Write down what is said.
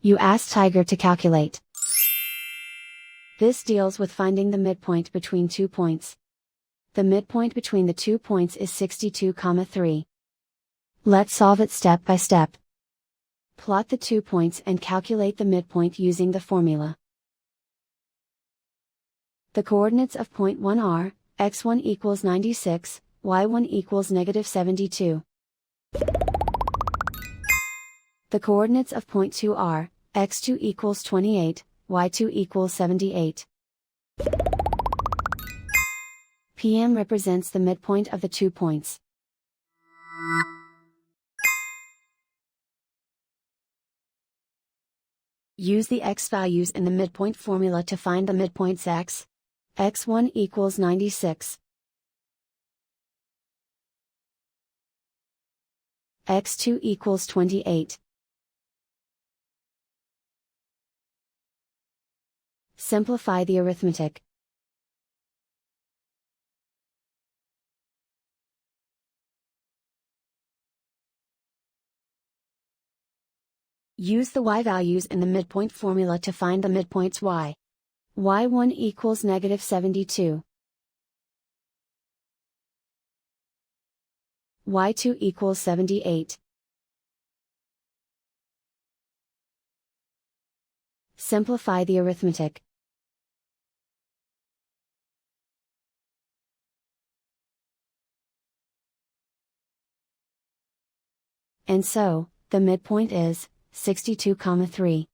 You ask Tiger to calculate. This deals with finding the midpoint between 2 points. The midpoint between the 2 points is 62,3. Let's solve it step by step. Plot the 2 points and calculate the midpoint using the formula. The coordinates of point 1 are, x1 equals 96, y1 equals -72. The coordinates of point 2 are, x2 equals 28, y2 equals 78. PM represents the midpoint of the 2 points. Use the x values in the midpoint formula to find the midpoints x. x1 equals 96. x2 equals 28. Simplify the arithmetic. Use the y values in the midpoint formula to find the midpoints y. y1 equals -72. y2 equals 78. Simplify the arithmetic. And so, the midpoint is 62,3.